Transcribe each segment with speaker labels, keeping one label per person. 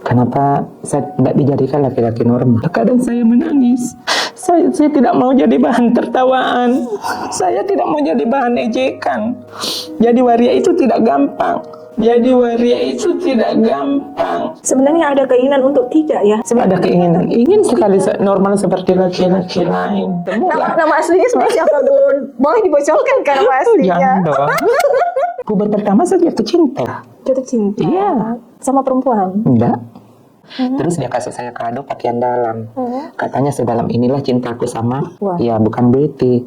Speaker 1: Kenapa saya tidak dijadikan laki-laki normal? Kadang saya menangis. Saya tidak mau jadi bahan tertawaan. Saya tidak mau jadi bahan ejekan. Jadi waria itu tidak gampang.
Speaker 2: Sebenarnya ada keinginan untuk tidak ya?
Speaker 1: Ada keinginan. Ingin sekali normal seperti laki-laki lain.
Speaker 2: Nama aslinya sebenarnya siapa, Bun? Boleh dibocorkan kan nama aslinya?
Speaker 1: Jangan dong. Puber pertama saya jatuh cinta.
Speaker 2: Jatuh cinta?
Speaker 1: Iya.
Speaker 2: Sama perempuan?
Speaker 1: Enggak. Terus dia kasih saya kado pakaian dalam. Katanya sedalam inilah cintaku sama.
Speaker 2: Wah.
Speaker 1: Ya bukan Betty.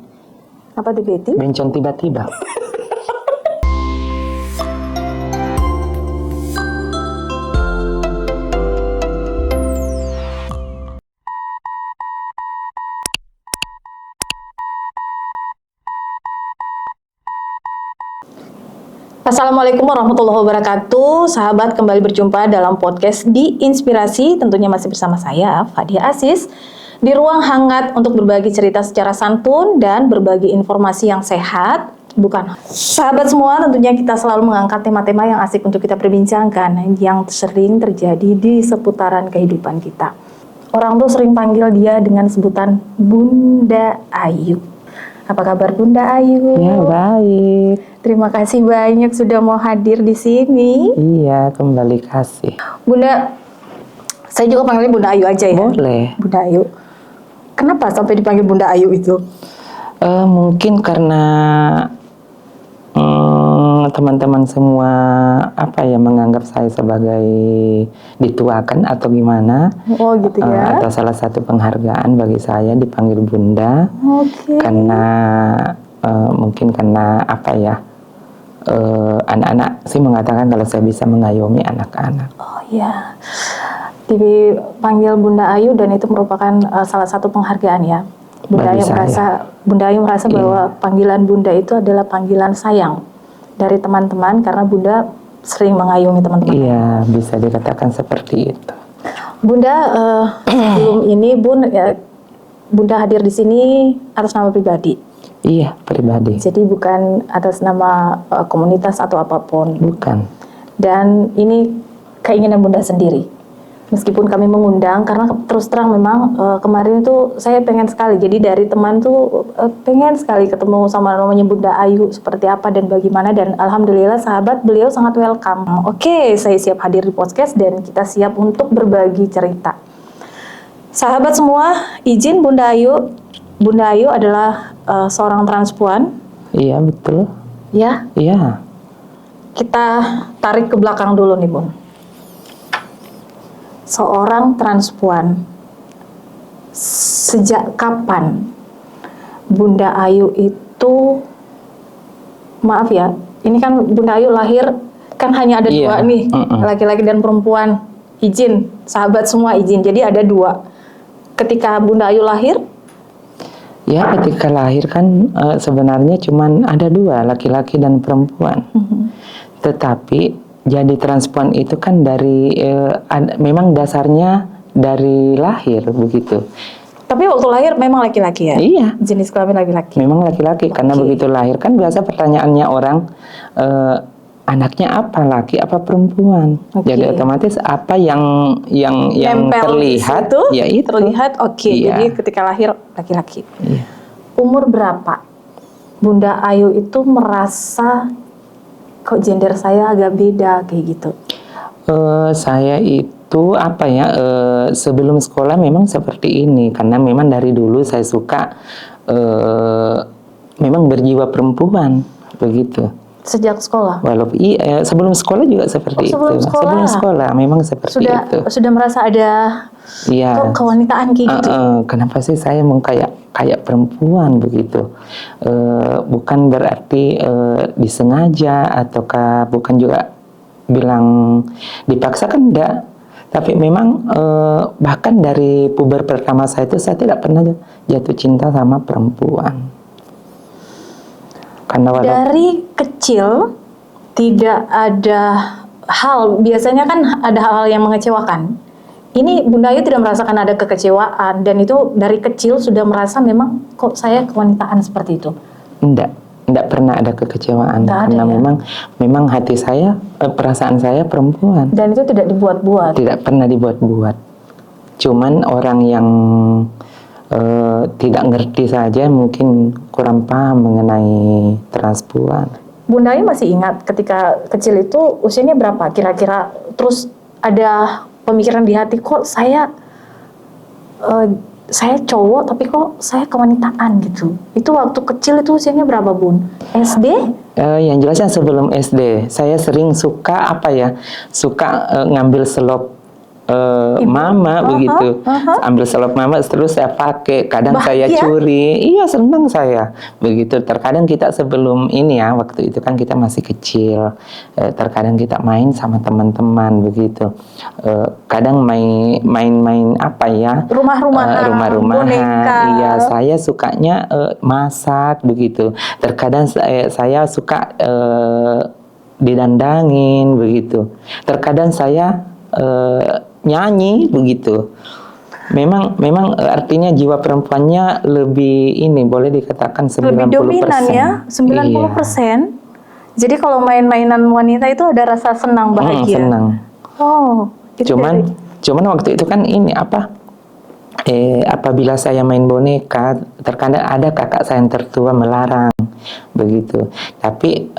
Speaker 2: Apa tuh Betty?
Speaker 1: Bencong tiba-tiba.
Speaker 2: Assalamualaikum warahmatullahi wabarakatuh. Sahabat, kembali berjumpa dalam podcast di Inspirasi. Tentunya masih bersama saya, Fadia Aziz, di ruang hangat untuk berbagi cerita secara santun dan berbagi informasi yang sehat. Bukan, sahabat semua, tentunya kita selalu mengangkat tema-tema yang asik untuk kita perbincangkan, yang sering terjadi di seputaran kehidupan kita. Orang tuh sering panggil dia dengan sebutan Bunda Ayu. Apa kabar Bunda Ayu?
Speaker 1: Ya baik.
Speaker 2: Terima kasih banyak sudah mau hadir di sini.
Speaker 1: Iya, kembali kasih.
Speaker 2: Bunda, saya juga panggilnya Bunda Ayu aja ya?
Speaker 1: Boleh.
Speaker 2: Bunda Ayu. Kenapa sampai dipanggil Bunda Ayu itu?
Speaker 1: Mungkin karena teman-teman semua menganggap saya sebagai dituakan atau gimana.
Speaker 2: Oh gitu ya.
Speaker 1: Atau salah satu penghargaan bagi saya dipanggil Bunda.
Speaker 2: Oke.
Speaker 1: Karena mungkin karena anak-anak sih mengatakan kalau saya bisa mengayomi anak-anak.
Speaker 2: Oh iya. Dipanggil Bunda Ayu dan itu merupakan salah satu penghargaan ya. Bunda Ayu merasa bahwa panggilan Bunda itu adalah panggilan sayang dari teman-teman karena Bunda sering mengayomi teman-teman.
Speaker 1: Iya, bisa dikatakan seperti itu.
Speaker 2: Bunda, sebelum ini Bunda hadir di sini atas nama pribadi.
Speaker 1: Iya, pribadi.
Speaker 2: Jadi bukan atas nama komunitas atau apapun.
Speaker 1: Bukan.
Speaker 2: Dan ini keinginan Bunda sendiri. Meskipun kami mengundang, karena terus terang memang kemarin itu saya pengen sekali. Jadi dari teman tuh pengen sekali ketemu sama namanya Bunda Ayu seperti apa dan bagaimana. Dan alhamdulillah sahabat, beliau sangat welcome. Oke, saya siap hadir di podcast dan kita siap untuk berbagi cerita. Sahabat semua, izin Bunda Ayu. Bunda Ayu adalah seorang transpuan.
Speaker 1: Iya, betul.
Speaker 2: Ya.
Speaker 1: Iya.
Speaker 2: Kita tarik ke belakang dulu nih, Bun. Seorang transpuan. Sejak kapan Bunda Ayu itu, maaf ya, ini kan Bunda Ayu lahir kan hanya ada dua nih, laki-laki dan perempuan. Izin, sahabat semua izin. Jadi ada dua. Ketika Bunda Ayu lahir,
Speaker 1: ya ketika lahir kan sebenarnya cuman ada dua, laki-laki dan perempuan. Tetapi jadi transpuan itu kan dari memang dasarnya dari lahir begitu.
Speaker 2: tapi waktu lahir memang laki-laki ya?
Speaker 1: Iya.
Speaker 2: Jenis kelamin laki-laki?
Speaker 1: Memang laki-laki, karena begitu lahir kan biasa pertanyaannya orang, anaknya apa, laki apa perempuan? Jadi otomatis apa yang terlihat ya itu.
Speaker 2: Terlihat,
Speaker 1: Iya.
Speaker 2: Jadi ketika lahir laki-laki.
Speaker 1: Iya.
Speaker 2: Umur berapa Bunda Ayu itu merasa kok gender saya agak beda kayak gitu?
Speaker 1: Saya itu sebelum sekolah memang seperti ini, karena memang dari dulu saya suka memang berjiwa perempuan begitu.
Speaker 2: Sejak sekolah?
Speaker 1: Walaupun sebelum sekolah juga seperti itu. Sebelum sekolah memang seperti itu.
Speaker 2: Sudah merasa ada kewanitaan kayak gitu.
Speaker 1: Kenapa sih saya mau kayak perempuan begitu? Bukan berarti disengaja ataukah bukan juga bilang dipaksa, kan enggak. Tapi memang bahkan dari puber pertama saya itu saya tidak pernah jatuh cinta sama perempuan. Karena
Speaker 2: dari kecil tidak ada biasanya kan ada hal-hal yang mengecewakan. Ini Bunda Ayu tidak merasakan ada kekecewaan dan itu dari kecil sudah merasa memang kok saya kewanitaan seperti itu.
Speaker 1: Enggak tidak pernah ada kekecewaan
Speaker 2: Nggak ada,
Speaker 1: karena
Speaker 2: ya?
Speaker 1: memang hati saya, perasaan saya perempuan.
Speaker 2: Dan itu tidak dibuat-buat.
Speaker 1: Tidak pernah dibuat-buat. Cuman orang yang tidak ngerti saja mungkin kurang paham mengenai transpuan.
Speaker 2: Bunda Ayu masih ingat ketika kecil itu usianya berapa kira-kira? Terus ada pemikiran di hati, kok saya cowok tapi kok saya kewanitaan gitu. Itu waktu kecil itu usianya berapa, Bun? SD?
Speaker 1: Yang jelasnya sebelum SD, saya sering suka ngambil selop mama begitu, ambil selop mama terus saya pakai, kadang saya curi, iya senang saya begitu. Terkadang kita sebelum ini ya, waktu itu kan kita masih kecil, terkadang kita main sama teman-teman begitu, kadang main apa ya, rumah-rumahan, iya saya sukanya masak begitu. Terkadang saya suka didandangin begitu, terkadang saya nyanyi begitu. Memang artinya jiwa perempuannya lebih ini, boleh dikatakan 90%.
Speaker 2: Lebih dominan ya, 90%. Iya. Jadi kalau main-mainan wanita itu ada rasa senang, bahagia.
Speaker 1: Senang.
Speaker 2: Oh,
Speaker 1: cuman waktu itu kan ini apa? Apabila saya main boneka, terkadang ada kakak saya yang tertua melarang begitu. Tapi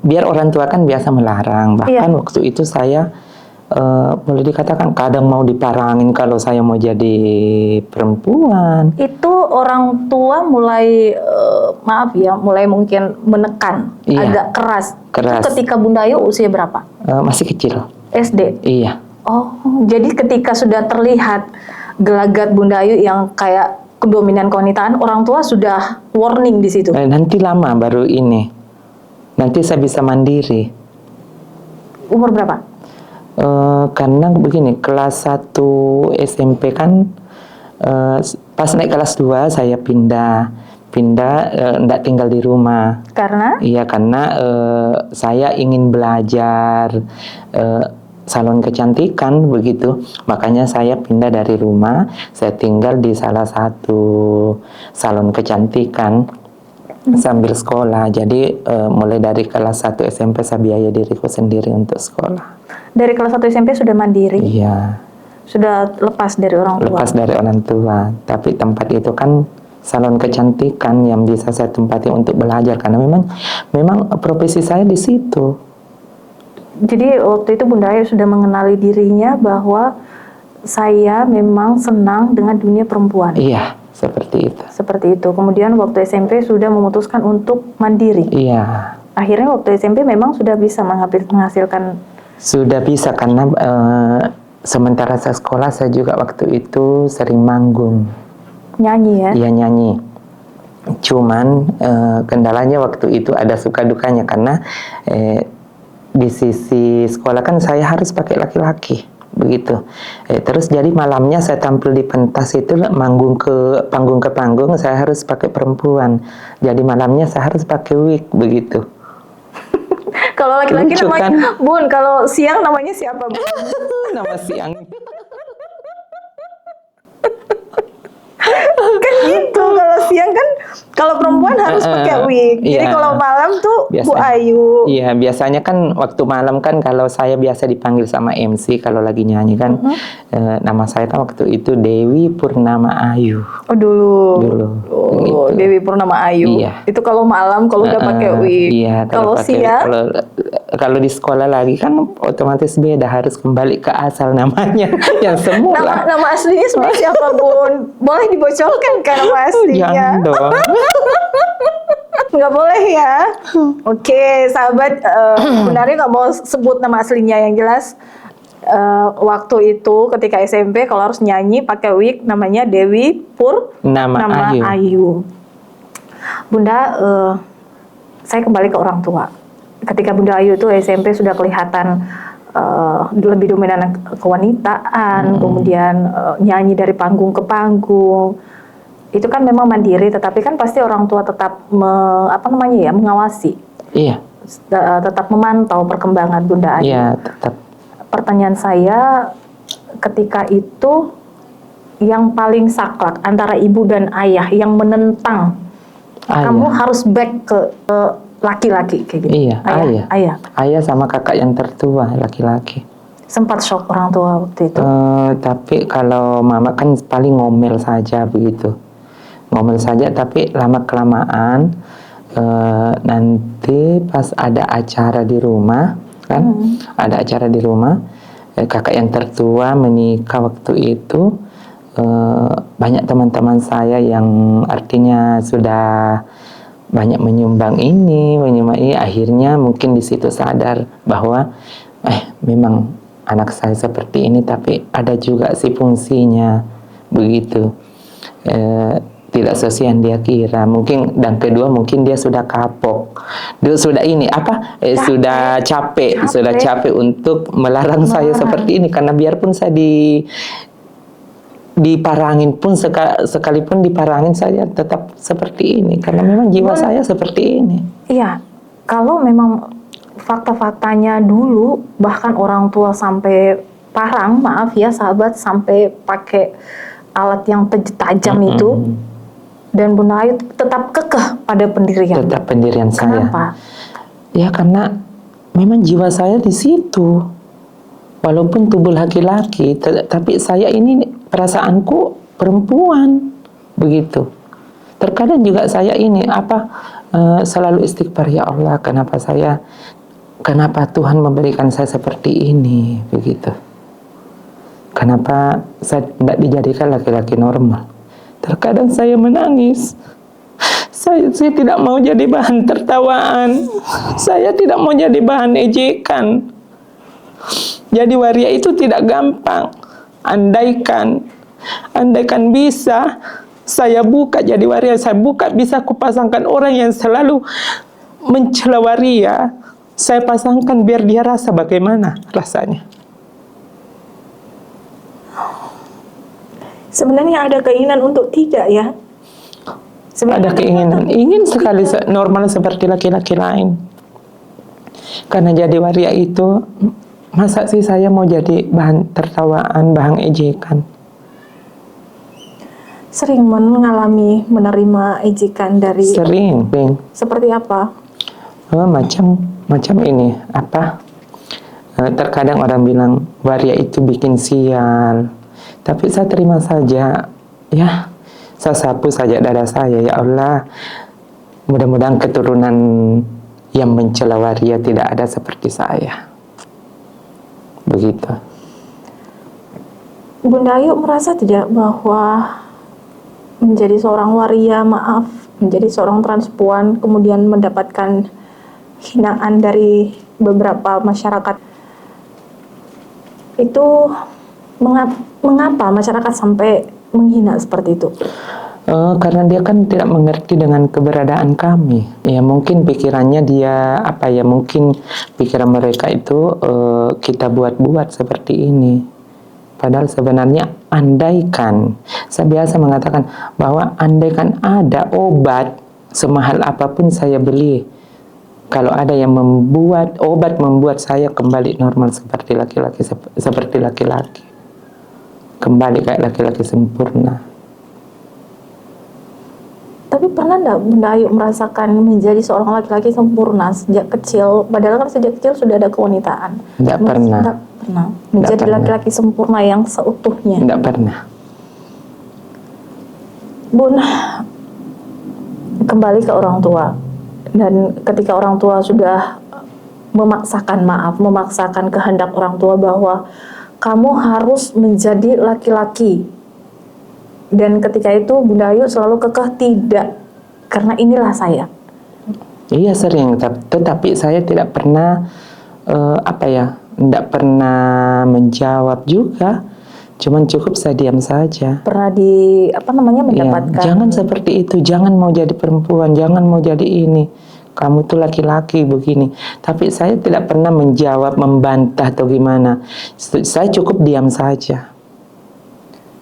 Speaker 1: biar orang tua kan biasa melarang. Bahkan waktu itu saya boleh dikatakan kadang mau diparangin kalau saya mau jadi perempuan.
Speaker 2: Itu orang tua mulai mulai mungkin menekan, agak keras. Itu ketika Bunda Ayu usia berapa?
Speaker 1: Masih kecil.
Speaker 2: SD?
Speaker 1: Iya.
Speaker 2: Oh, jadi ketika sudah terlihat gelagat Bunda Ayu yang kayak kedominan kewanitaan, orang tua sudah warning di situ.
Speaker 1: Nanti lama baru ini. Nanti saya bisa mandiri.
Speaker 2: Umur berapa?
Speaker 1: Karena begini, kelas 1 SMP kan pas naik kelas 2 saya pindah enggak tinggal di rumah.
Speaker 2: Karena?
Speaker 1: Iya, karena saya ingin belajar salon kecantikan begitu. Makanya saya pindah dari rumah, saya tinggal di salah satu salon kecantikan sambil sekolah. Jadi mulai dari kelas 1 SMP saya biaya diriku sendiri untuk sekolah.
Speaker 2: Dari kelas 1 SMP sudah mandiri?
Speaker 1: Iya.
Speaker 2: Sudah lepas dari orang tua?
Speaker 1: Lepas dari orang tua. Tapi tempat itu kan salon kecantikan yang bisa saya tempati untuk belajar. Karena memang profesi saya di situ.
Speaker 2: Jadi waktu itu Bunda Ayu sudah mengenali dirinya bahwa saya memang senang dengan dunia perempuan?
Speaker 1: Iya, seperti itu.
Speaker 2: Seperti itu. Kemudian waktu SMP sudah memutuskan untuk mandiri?
Speaker 1: Iya.
Speaker 2: Akhirnya waktu SMP memang sudah bisa menghasilkan?
Speaker 1: Sudah bisa, karena sementara saya sekolah saya juga waktu itu sering manggung.
Speaker 2: Nyanyi ya?
Speaker 1: Iya, nyanyi. Cuman kendalanya waktu itu ada suka dukanya, karena di sisi sekolah kan saya harus pakai laki-laki begitu. Terus jadi malamnya saya tampil di pentas itu manggung ke panggung saya harus pakai perempuan. Jadi malamnya saya harus pakai wig begitu.
Speaker 2: Kalau laki-laki namanya kan? Bun, kalau siang namanya siapa, Bun?
Speaker 1: Nama siang.
Speaker 2: Kan gitu, kalau siang kan, kalau perempuan harus pakai wig. Jadi kalau malam tuh biasanya, Bu Ayu.
Speaker 1: Iya, biasanya kan waktu malam kan kalau saya biasa dipanggil sama MC kalau lagi nyanyi kan, nama saya kan waktu itu Dewi Purnama Ayu.
Speaker 2: Oh dulu.
Speaker 1: Oh,
Speaker 2: gitu. Dewi Purnama Ayu. Iya. Itu kalau malam kalau udah pakai wig.
Speaker 1: Iya. Kalau siang? Kalau di sekolah lagi kan otomatis beda, harus kembali ke asal namanya yang semula.
Speaker 2: Nama aslinya sebenarnya siapa, Bun? Boleh dibocorkan kan nama aslinya?
Speaker 1: Jangan dong.
Speaker 2: Nggak boleh ya? Oke, sahabat, sebenarnya nggak mau sebut nama aslinya, yang jelas waktu itu ketika SMP kalau harus nyanyi pakai wig namanya Dewi Purnama Ayu. Bunda, saya kembali ke orang tua. Ketika Bunda Ayu itu SMP sudah kelihatan lebih dominan kewanitaan, kemudian nyanyi dari panggung ke panggung. Itu kan memang mandiri, tetapi kan pasti orang tua tetap mengawasi.
Speaker 1: Iya.
Speaker 2: Tetap memantau perkembangan Bunda Ayu.
Speaker 1: Iya, tetap.
Speaker 2: Pertanyaan saya, ketika itu yang paling saklek antara ibu dan ayah yang menentang Kamu harus back ke laki-laki kayak gitu.
Speaker 1: Iya, ayah. Ayah sama kakak yang tertua laki-laki.
Speaker 2: Sempat shock orang tua waktu itu.
Speaker 1: Tapi kalau mama kan paling ngomel saja begitu. Ngomel saja, tapi lama kelamaan nanti pas ada acara di rumah kan, ada acara di rumah, kakak yang tertua menikah waktu itu. Banyak teman-teman saya yang artinya sudah banyak menyumbang ini, akhirnya mungkin di situ sadar bahwa memang anak saya seperti ini, tapi ada juga sih fungsinya begitu. Tidak sesuai yang dia kira mungkin, dan kedua mungkin dia sudah kapok, dia sudah sudah capek untuk melarang saya seperti ini, karena biarpun saya diparangin pun sekalipun diparangin saya tetap seperti ini, karena memang jiwa saya seperti ini.
Speaker 2: Iya, kalau memang fakta-faktanya dulu bahkan orang tua sampai parang, maaf ya sahabat, sampai pakai alat yang tajam itu, dan Bunda Ayu tetap kekeh pada pendirian.
Speaker 1: Tetap pendirian saya.
Speaker 2: Kenapa?
Speaker 1: Ya karena memang jiwa saya di situ. Walaupun tubuh laki-laki, tapi saya ini perasaanku perempuan begitu. Terkadang juga saya ini selalu istighfar, ya Allah, kenapa Tuhan memberikan saya seperti ini begitu. Kenapa saya tidak dijadikan laki-laki normal? Terkadang saya menangis. Saya tidak mau jadi bahan tertawaan. Saya tidak mau jadi bahan ejekan. Jadi waria itu tidak gampang. Andaikan bisa saya buka jadi waria, saya buka bisa kupasangkan orang yang selalu mencela waria, saya pasangkan biar dia rasa bagaimana rasanya.
Speaker 2: Sebenarnya ada keinginan untuk tidak ya?
Speaker 1: Ada keinginan, ingin sekali normal seperti laki-laki lain. Karena jadi waria itu, masa sih saya mau jadi bahan tertawaan, bahan ejekan?
Speaker 2: Sering mengalami menerima ejekan dari...
Speaker 1: Sering.
Speaker 2: Seperti apa?
Speaker 1: Macam ini, terkadang orang bilang waria itu bikin sial. Tapi saya terima saja, ya. Saya sapu saja dada saya, ya Allah. Mudah-mudahan keturunan yang mencela waria tidak ada seperti saya. Begitu.
Speaker 2: Bunda Ayu merasa tidak bahwa menjadi seorang waria, menjadi seorang transpuan, kemudian mendapatkan hinaan dari beberapa masyarakat, itu mengapa masyarakat sampai menghina seperti itu?
Speaker 1: Karena dia kan tidak mengerti dengan keberadaan kami. Ya mungkin pikirannya dia mungkin pikiran mereka itu kita buat-buat seperti ini. Padahal sebenarnya andaikan, saya biasa mengatakan bahwa andaikan ada obat semahal apapun saya beli, kalau ada yang membuat obat membuat saya kembali normal seperti laki-laki, kembali kayak laki-laki sempurna.
Speaker 2: Tapi pernah enggak Bunda Ayu merasakan menjadi seorang laki-laki sempurna sejak kecil? Padahal kan sejak kecil sudah ada kewanitaan.
Speaker 1: Tidak pernah.
Speaker 2: Menjadi laki-laki sempurna yang seutuhnya.
Speaker 1: Tidak pernah.
Speaker 2: Bun, kembali ke orang tua. Dan ketika orang tua sudah memaksakan kehendak orang tua bahwa kamu harus menjadi laki-laki. Dan ketika itu Bunda Ayu selalu kekeh tidak, karena inilah saya.
Speaker 1: Iya sering, tetapi saya tidak pernah tidak pernah menjawab juga. Cuman cukup saya diam saja.
Speaker 2: Pernah mendapatkan.
Speaker 1: Ya, jangan seperti itu, jangan mau jadi perempuan, jangan mau jadi ini. Kamu tuh laki-laki begini. Tapi saya tidak pernah menjawab, membantah atau gimana. Saya cukup diam saja.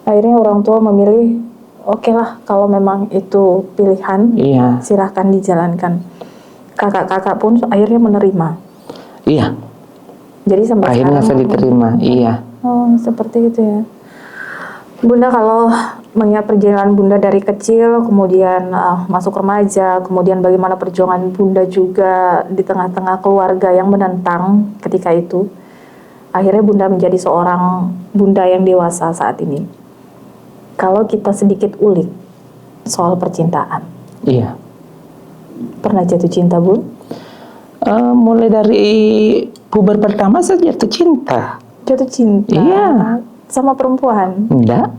Speaker 2: Akhirnya orang tua memilih, oke lah kalau memang itu pilihan, silahkan dijalankan. Kakak-kakak pun akhirnya menerima.
Speaker 1: Iya.
Speaker 2: Jadi sampai
Speaker 1: akhirnya
Speaker 2: sekarang
Speaker 1: saya diterima. Iya.
Speaker 2: Oh, seperti itu ya. Bunda, kalau mengingat perjalanan Bunda dari kecil, kemudian masuk remaja, kemudian bagaimana perjuangan Bunda juga di tengah-tengah keluarga yang menentang ketika itu. Akhirnya Bunda menjadi seorang Bunda yang dewasa saat ini. Kalau kita sedikit ulik soal percintaan.
Speaker 1: Iya.
Speaker 2: Pernah jatuh cinta, Bun?
Speaker 1: Mulai dari puber pertama saya jatuh cinta.
Speaker 2: Jatuh cinta?
Speaker 1: Iya.
Speaker 2: Sama perempuan?
Speaker 1: Enggak.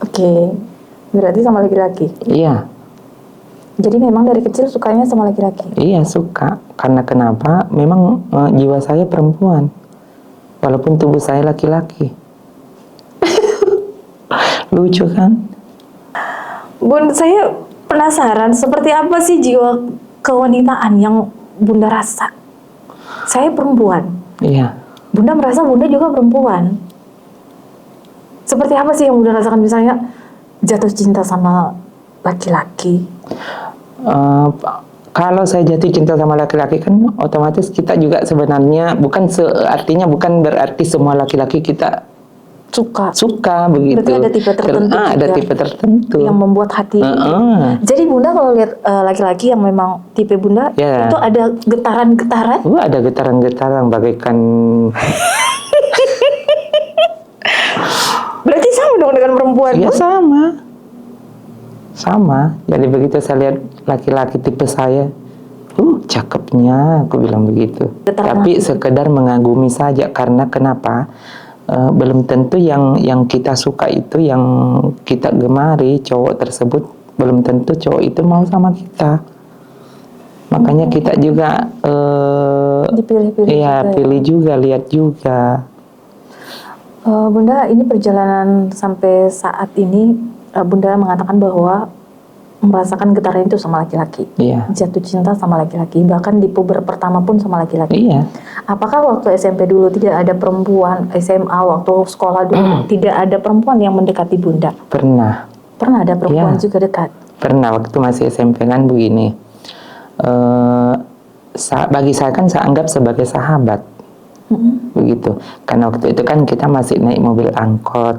Speaker 2: Oke, berarti sama laki-laki?
Speaker 1: Iya.
Speaker 2: Jadi memang dari kecil sukanya sama laki-laki?
Speaker 1: Iya, suka. Karena kenapa? Memang jiwa saya perempuan. Walaupun tubuh saya laki-laki. Lucu kan?
Speaker 2: Bun, saya penasaran seperti apa sih jiwa kewanitaan yang Bunda rasa? Saya perempuan.
Speaker 1: Iya.
Speaker 2: Bunda merasa Bunda juga perempuan. Seperti apa sih yang Bunda rasakan, misalnya jatuh cinta sama laki-laki?
Speaker 1: Kalau saya jatuh cinta sama laki-laki kan otomatis kita juga sebenarnya artinya bukan berarti semua laki-laki kita suka begitu.
Speaker 2: Berarti ada tipe tertentu
Speaker 1: ada tipe tertentu
Speaker 2: yang membuat hati. Jadi Bunda kalau lihat laki-laki yang memang tipe Bunda,
Speaker 1: Yeah.
Speaker 2: itu ada getaran-getaran?
Speaker 1: Ada getaran-getaran bagaikan.
Speaker 2: Berarti sama dong dengan perempuan?
Speaker 1: Ya
Speaker 2: Bun?
Speaker 1: sama. Jadi begitu saya lihat laki-laki tipe saya, cakepnya, aku bilang begitu.
Speaker 2: Getaran
Speaker 1: Tapi sekedar mengagumi saja, karena kenapa? Belum tentu yang kita suka itu, yang kita gemari cowok tersebut, belum tentu cowok itu mau sama kita. Makanya kita juga
Speaker 2: Dipilih-pilih
Speaker 1: iya,
Speaker 2: juga,
Speaker 1: pilih juga, lihat juga.
Speaker 2: Bunda, ini perjalanan sampai saat ini, Bunda mengatakan bahwa merasakan getaran itu sama laki-laki,
Speaker 1: Iya.
Speaker 2: jatuh cinta sama laki-laki, bahkan di puber pertama pun sama laki-laki.
Speaker 1: Iya.
Speaker 2: Apakah waktu SMP dulu tidak ada perempuan, SMA waktu sekolah dulu tidak ada perempuan yang mendekati Bunda?
Speaker 1: Pernah
Speaker 2: Ada perempuan
Speaker 1: Iya.
Speaker 2: juga dekat?
Speaker 1: Pernah, waktu masih SMP kan begini. Bagi saya kan saya anggap sebagai sahabat. Begitu. Karena waktu itu kan kita masih naik mobil angkot.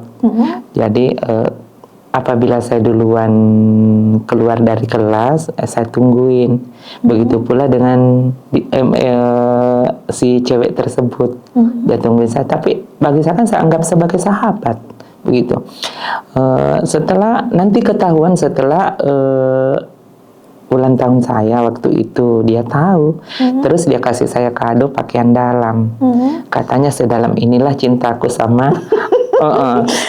Speaker 1: Jadi apabila saya duluan keluar dari kelas, saya tungguin. Begitu pula dengan si cewek tersebut. Dia tungguin saya. Tapi bagi saya kan saya anggap sebagai sahabat. Begitu. Setelah nanti ketahuan setelah ulang tahun saya waktu itu, dia tahu. Terus dia kasih saya kado pakaian dalam. Katanya sedalam inilah cintaku sama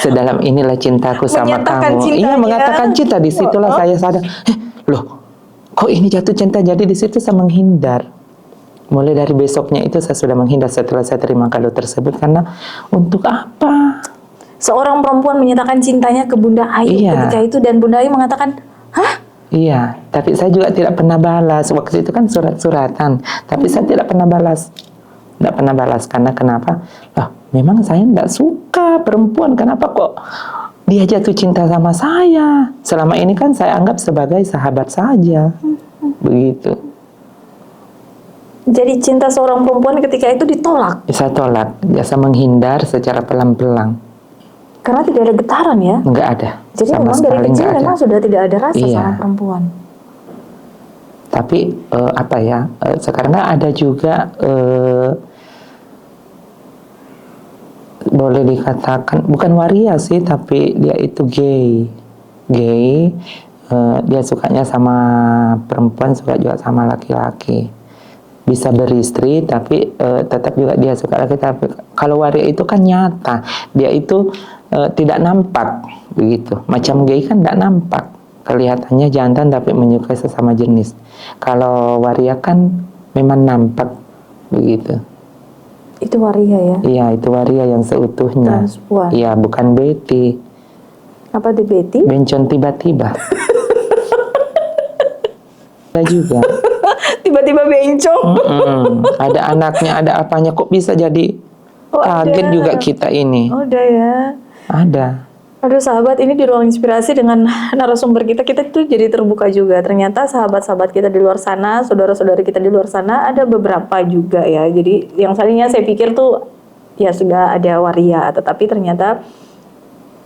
Speaker 1: sedalam inilah cintaku sama
Speaker 2: Menyatakan
Speaker 1: kamu.
Speaker 2: cintanya.
Speaker 1: Iya, mengatakan cinta. Disitulah saya sadar, loh, kok ini jatuh cinta? Jadi di situ saya menghindar. Mulai dari besoknya itu saya sudah menghindar setelah saya terima kado tersebut. Karena untuk apa?
Speaker 2: Seorang perempuan menyatakan cintanya ke Bunda Ayu
Speaker 1: Iya.
Speaker 2: ketika itu, dan Bunda Ayu mengatakan, hah?
Speaker 1: Iya, tapi saya juga tidak pernah balas. Waktu itu kan surat-suratan, tapi saya tidak pernah balas. Tidak pernah balas, karena kenapa? Memang saya tidak suka perempuan. Kenapa kok dia jatuh cinta sama saya? Selama ini kan saya anggap sebagai sahabat saja. Begitu.
Speaker 2: Jadi cinta seorang perempuan ketika itu ditolak?
Speaker 1: Saya tolak, biasa menghindar secara pelan-pelan.
Speaker 2: Karena tidak ada getaran ya?
Speaker 1: Enggak ada.
Speaker 2: Jadi
Speaker 1: sama
Speaker 2: memang dari
Speaker 1: sekali
Speaker 2: kecil
Speaker 1: enggak ada.
Speaker 2: memang sudah tidak ada rasa
Speaker 1: Iya.
Speaker 2: sama perempuan.
Speaker 1: Tapi sekarang ada juga boleh dikatakan bukan waria sih, tapi dia itu gay. Dia sukanya sama perempuan, suka juga sama laki-laki. Bisa beristri, tapi tetap juga dia suka laki. Tapi kalau waria itu kan nyata, dia itu tidak nampak begitu. Macam gay kan tidak nampak, kelihatannya jantan tapi menyukai sesama jenis. Kalau waria kan memang nampak begitu.
Speaker 2: Itu waria ya?
Speaker 1: Iya, itu waria yang seutuhnya.
Speaker 2: Transpuan.
Speaker 1: Iya, bukan Betty.
Speaker 2: Apa tuh Betty?
Speaker 1: Bencong tiba-tiba. Ada juga.
Speaker 2: Tiba-tiba bencong.
Speaker 1: Ada anaknya, ada apanya, kok bisa jadi kaget
Speaker 2: ada.
Speaker 1: juga kita ini.
Speaker 2: Udah ya.
Speaker 1: Ada.
Speaker 2: Aduh sahabat, ini di ruang inspirasi dengan narasumber kita tuh jadi terbuka juga. Ternyata sahabat-sahabat kita di luar sana, saudara-saudari kita di luar sana, ada beberapa juga ya. Jadi yang tadinya saya pikir tuh ya sudah ada waria, tetapi ternyata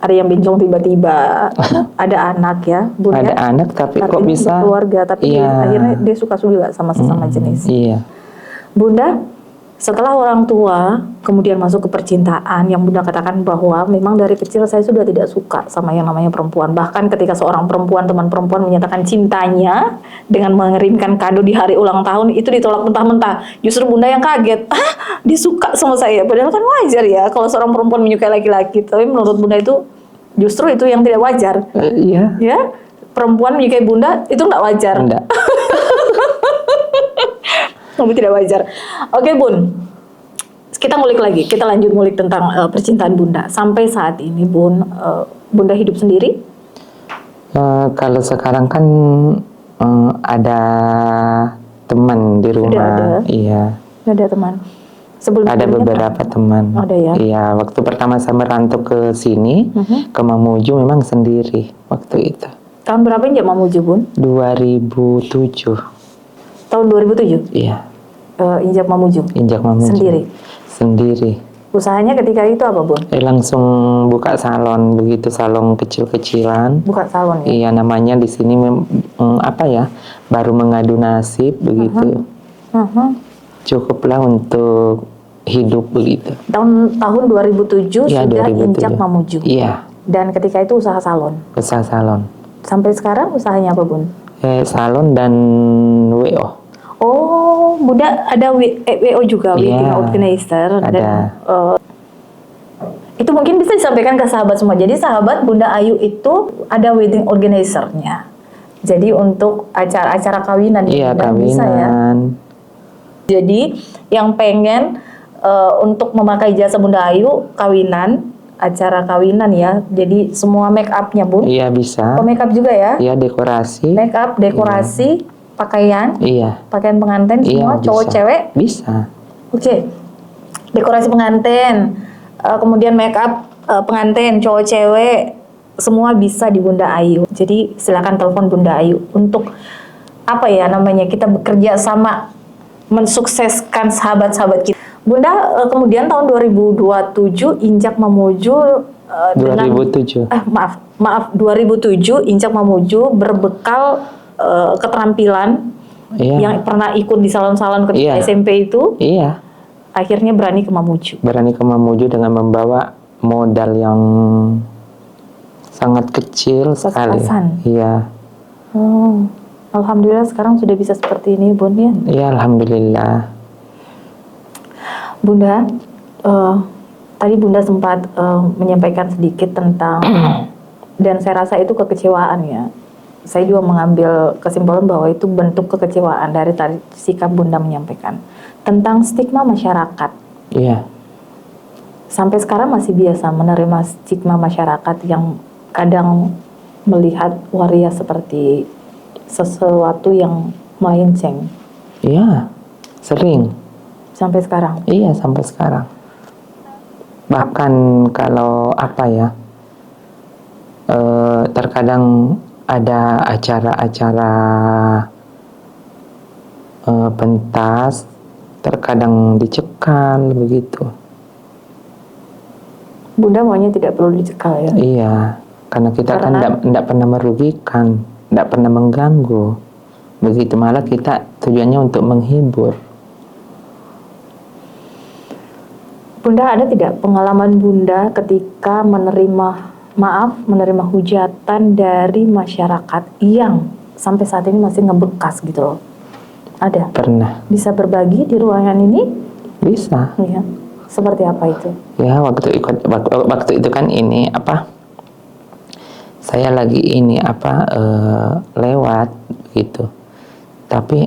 Speaker 2: ada yang bencong tiba-tiba, ada anak ya, Bun
Speaker 1: Ada
Speaker 2: ya.
Speaker 1: anak tapi kok
Speaker 2: Artinya
Speaker 1: bisa
Speaker 2: keluarga, tapi
Speaker 1: iya.
Speaker 2: akhirnya dia suka juga sama sesama jenis.
Speaker 1: Iya.
Speaker 2: Bunda, setelah orang tua kemudian masuk ke percintaan, yang Bunda katakan bahwa memang dari kecil saya sudah tidak suka sama yang namanya perempuan. Bahkan ketika seorang perempuan, teman perempuan menyatakan cintanya dengan mengirimkan kado di hari ulang tahun, itu ditolak mentah-mentah. Justru Bunda yang kaget, dia suka sama saya. Padahal kan wajar ya kalau seorang perempuan menyukai laki-laki. Tapi menurut Bunda itu justru itu yang tidak wajar.
Speaker 1: Iya.
Speaker 2: Ya, perempuan menyukai Bunda itu nggak wajar.
Speaker 1: Enggak.
Speaker 2: Kamu tidak wajar. Oke Bun, kita ngulik lagi. Kita lanjut ngulik tentang percintaan Bunda. Sampai saat ini Bun, Bunda hidup sendiri?
Speaker 1: Kalau sekarang kan ada teman di rumah.
Speaker 2: ada.
Speaker 1: Iya.
Speaker 2: Nggak ada teman? Sebelum
Speaker 1: Ada
Speaker 2: sebelumnya
Speaker 1: beberapa teman.
Speaker 2: Ada ya?
Speaker 1: Iya. Waktu pertama saya merantau ke sini, ke Mamuju memang sendiri waktu itu.
Speaker 2: Tahun berapa Injak Mamuju Bun?
Speaker 1: 2007.
Speaker 2: Tahun 2007?
Speaker 1: Iya.
Speaker 2: Injak Mamuju?
Speaker 1: Injak Mamuju.
Speaker 2: Sendiri? Usahanya ketika itu apa Bun?
Speaker 1: Langsung buka salon begitu, salon kecil-kecilan.
Speaker 2: Buka salon ya?
Speaker 1: Iya, namanya di sini apa ya? Baru mengadu nasib begitu. Cukuplah untuk hidup begitu.
Speaker 2: Tahun 2007
Speaker 1: Iya,
Speaker 2: sudah
Speaker 1: 2007.
Speaker 2: Injak Mamuju.
Speaker 1: Iya,
Speaker 2: Dan ketika itu usaha salon.
Speaker 1: usaha salon.
Speaker 2: Sampai sekarang usahanya apa Bun?
Speaker 1: Salon dan WO.
Speaker 2: Oh, Bunda ada WO juga,
Speaker 1: Iya,
Speaker 2: wedding organizer.
Speaker 1: ada.
Speaker 2: Dan, itu mungkin bisa disampaikan ke sahabat semua. Jadi sahabat Bunda Ayu itu ada wedding organizer-nya. Jadi untuk acara-acara kawinan,
Speaker 1: Iya,
Speaker 2: Bunda bisa ya.
Speaker 1: kawinan.
Speaker 2: Jadi yang pengen untuk memakai jasa Bunda Ayu kawinan, acara kawinan ya. Jadi semua make up-nya Bun.
Speaker 1: Iya, bisa.
Speaker 2: Oh, make up juga ya?
Speaker 1: Iya, dekorasi.
Speaker 2: Make up, dekorasi, pakaian,
Speaker 1: Iya.
Speaker 2: pakaian pengantin semua,
Speaker 1: Iya,
Speaker 2: cowok
Speaker 1: bisa.
Speaker 2: cewek.
Speaker 1: Bisa.
Speaker 2: Oke. Dekorasi pengantin, kemudian make up pengantin, cowok cewek, semua bisa di Bunda Ayu. Jadi silakan telepon Bunda Ayu untuk apa ya namanya, kita bekerja sama mensukseskan sahabat-sahabat kita. Bunda kemudian tahun 2027 Injak Mamuju dengan
Speaker 1: 2007.
Speaker 2: maaf 2007 Injak Mamuju berbekal keterampilan
Speaker 1: Iya.
Speaker 2: yang pernah ikut di salon-salon ketika
Speaker 1: Iya.
Speaker 2: SMP itu,
Speaker 1: Iya.
Speaker 2: akhirnya berani ke Mamuju.
Speaker 1: Berani ke Mamuju dengan membawa modal yang sangat kecil sekali.
Speaker 2: Pas-pasan.
Speaker 1: Iya.
Speaker 2: Oh, alhamdulillah sekarang sudah bisa seperti ini, Bun ya.
Speaker 1: Iya, alhamdulillah.
Speaker 2: Bunda, tadi Bunda sempat menyampaikan sedikit tentang dan saya rasa itu kekecewaan ya. Saya juga mengambil kesimpulan bahwa itu bentuk kekecewaan dari tadi sikap Bunda menyampaikan tentang stigma masyarakat.
Speaker 1: Iya.
Speaker 2: Sampai sekarang masih biasa menerima stigma masyarakat yang kadang melihat waria seperti sesuatu yang melenceng.
Speaker 1: Iya. Sering.
Speaker 2: Sampai sekarang.
Speaker 1: Iya, sampai sekarang. Bahkan kalau apa ya, terkadang ada acara-acara pentas, terkadang dicekal begitu.
Speaker 2: Bunda maunya tidak perlu dicekal ya.
Speaker 1: Iya, karena kita kan
Speaker 2: Karena-
Speaker 1: tidak pernah merugikan, tidak pernah mengganggu. Begitu, malah kita tujuannya untuk menghibur.
Speaker 2: Bunda, ada tidak pengalaman Bunda ketika menerima hujatan dari masyarakat yang sampai saat ini masih ngebekas gitu loh? Ada?
Speaker 1: Pernah.
Speaker 2: Bisa berbagi di ruangan ini?
Speaker 1: Bisa.
Speaker 2: Ya. Seperti apa itu?
Speaker 1: Ya, waktu itu kan ini apa? Saya lagi ini apa lewat gitu. Tapi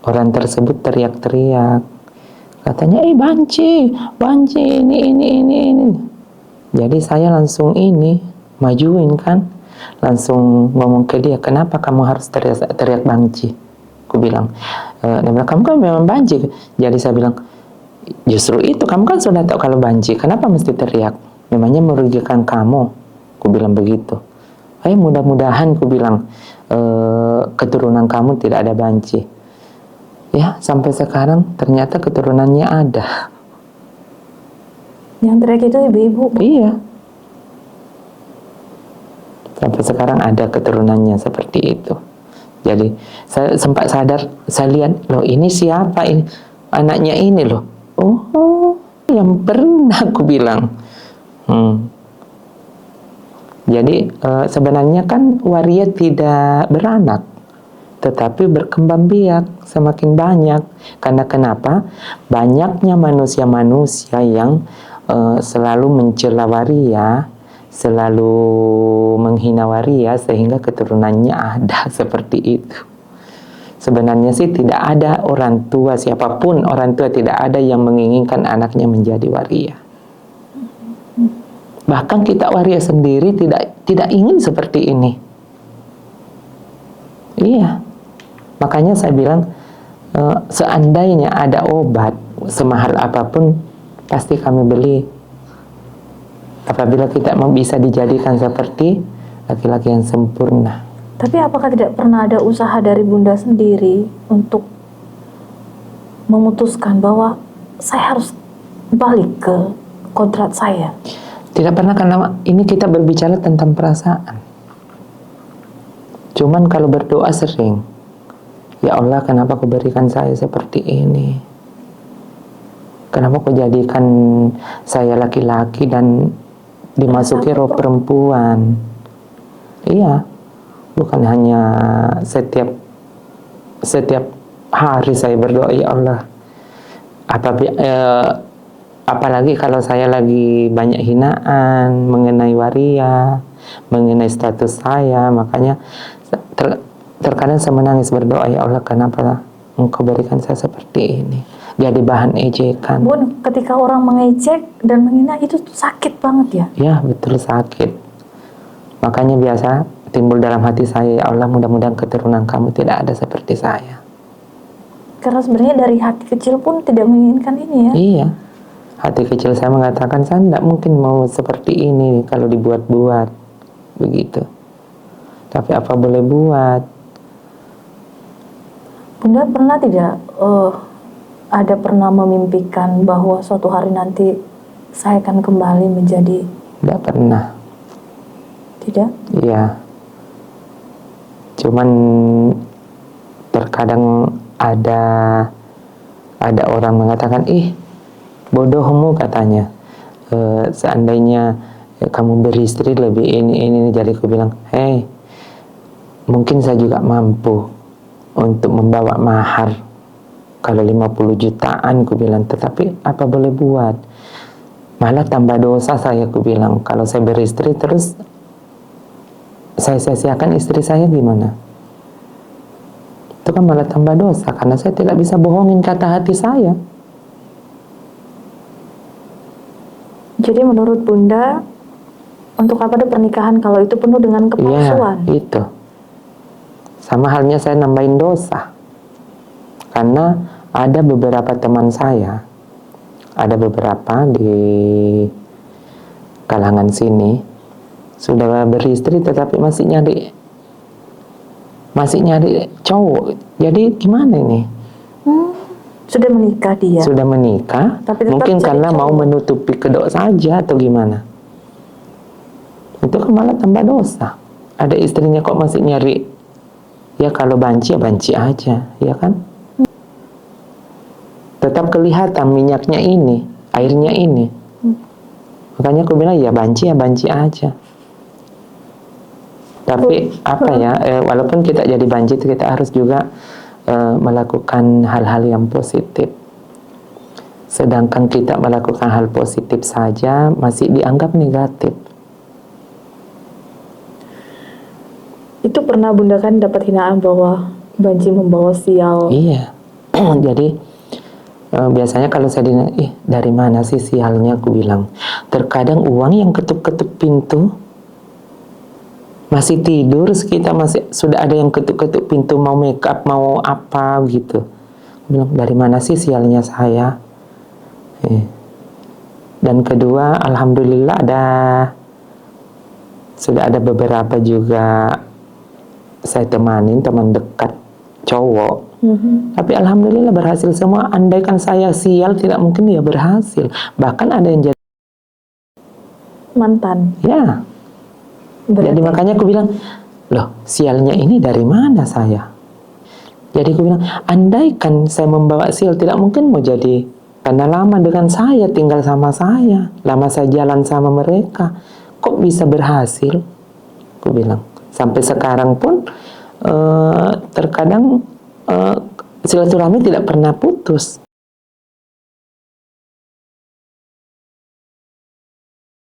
Speaker 1: orang tersebut teriak-teriak. Katanya, banci ini. Jadi saya langsung majuin kan. Langsung ngomong ke dia, kenapa kamu harus teriak banci? Aku bilang, dia bilang, kamu kan memang banci. Jadi saya bilang, justru itu, kamu kan sudah tahu kalau banci, kenapa mesti teriak? Memangnya merugikan kamu? Aku bilang begitu. Mudah-mudahan, aku bilang, keturunan kamu tidak ada banci. Ya, sampai sekarang ternyata keturunannya ada.
Speaker 2: Yang teriak itu ibu-ibu.
Speaker 1: Iya. Sampai sekarang ada keturunannya seperti itu. Jadi saya sempat sadar, saya lihat, loh ini siapa ini? Anaknya ini loh. Oh, yang pernah aku bilang. Jadi sebenarnya kan waria tidak beranak, tetapi berkembang biak semakin banyak. Karena kenapa? Banyaknya manusia-manusia yang selalu mencela waria, selalu menghina waria, sehingga keturunannya ada seperti itu. Sebenarnya sih tidak ada orang tua, siapapun orang tua tidak ada yang menginginkan anaknya menjadi waria. Bahkan kita waria sendiri tidak ingin seperti ini. Iya. Makanya saya bilang, seandainya ada obat semahal apapun, pasti kami beli. Apabila kita bisa dijadikan seperti laki-laki yang sempurna.
Speaker 2: Tapi apakah tidak pernah ada usaha dari Bunda sendiri untuk memutuskan bahwa saya harus balik ke kodrat saya?
Speaker 1: Tidak pernah, karena ini kita berbicara tentang perasaan. Cuman kalau berdoa sering, ya Allah, kenapa kau berikan saya seperti ini? Kenapa kau jadikan saya laki-laki dan dimasuki roh perempuan? Iya, bukan hanya setiap hari saya berdoa, ya Allah. Apalagi kalau saya lagi banyak hinaan mengenai waria, mengenai status saya, makanya terkadang saya menangis berdoa, ya Allah, kenapa Engkau berikan saya seperti ini, jadi bahan ejekan.
Speaker 2: Bun, ketika orang mengejek dan menghina itu sakit banget ya?
Speaker 1: Ya, betul, sakit. Makanya biasa timbul dalam hati saya, ya Allah, mudah-mudahan keturunan kamu tidak ada seperti saya.
Speaker 2: Karena sebenarnya dari hati kecil pun tidak menginginkan ini ya?
Speaker 1: Iya. Hati kecil saya mengatakan, saya tidak mungkin mau seperti ini kalau dibuat-buat. Begitu. Tapi apa boleh buat?
Speaker 2: Bunda pernah tidak ada pernah memimpikan bahwa suatu hari nanti saya akan kembali menjadi?
Speaker 1: Tidak pernah.
Speaker 2: Tidak?
Speaker 1: Iya. Cuman terkadang ada orang mengatakan, bodohmu katanya, seandainya kamu beristri lebih ini. Jadi aku bilang, mungkin saya juga mampu untuk membawa mahar kalau 50 jutaan, aku bilang, tetapi apa boleh buat, malah tambah dosa saya, aku bilang. Kalau saya beristri terus saya sia-siakan istri saya, gimana? Itu kan malah tambah dosa, karena saya tidak bisa bohongin kata hati saya.
Speaker 2: Jadi menurut Bunda, untuk apa ada pernikahan kalau itu penuh dengan kepalsuan?
Speaker 1: Iya, itu. Sama halnya saya nambahin dosa. Karena ada beberapa teman saya, ada beberapa di kalangan sini, sudah beristri tetapi masih nyari cowok. Jadi gimana ini?
Speaker 2: Sudah menikah dia?
Speaker 1: Sudah menikah,
Speaker 2: tapi
Speaker 1: mungkin karena
Speaker 2: cowok.
Speaker 1: mau menutupi kedok saja atau gimana. Itu kan malah tambah dosa. Ada istrinya kok masih nyari. Ya kalau banci, ya banci aja, ya kan? Tetap kelihatan minyaknya ini, airnya ini. Makanya aku bilang, ya banci aja. Tapi walaupun kita jadi banci, kita harus juga melakukan hal-hal yang positif. Sedangkan kita melakukan hal positif saja masih dianggap negatif.
Speaker 2: Itu pernah Bunda kan dapat hinaan bahwa banci membawa sial?
Speaker 1: Iya. Jadi biasanya kalau saya dari mana sih sialnya, aku bilang. Terkadang uang yang ketuk-ketuk pintu, masih tidur, kita sudah ada yang ketuk-ketuk pintu, mau make up, mau apa gitu. Bilang, dari mana sih sialnya saya? Dan kedua, alhamdulillah sudah ada beberapa juga saya temanin, teman dekat cowok. Tapi alhamdulillah berhasil semua. Andaikan saya sial, tidak mungkin dia berhasil. Bahkan ada yang jadi
Speaker 2: Mantan.
Speaker 1: Ya.
Speaker 2: Berarti
Speaker 1: Jadi makanya aku bilang, loh sialnya ini dari mana saya? Jadi aku bilang, andaikan saya membawa sial, tidak mungkin mau jadi. Karena lama dengan saya, tinggal sama saya. Lama saya jalan sama mereka. Kok bisa berhasil? Aku bilang. Sampai sekarang pun, terkadang silaturahmi tidak pernah putus.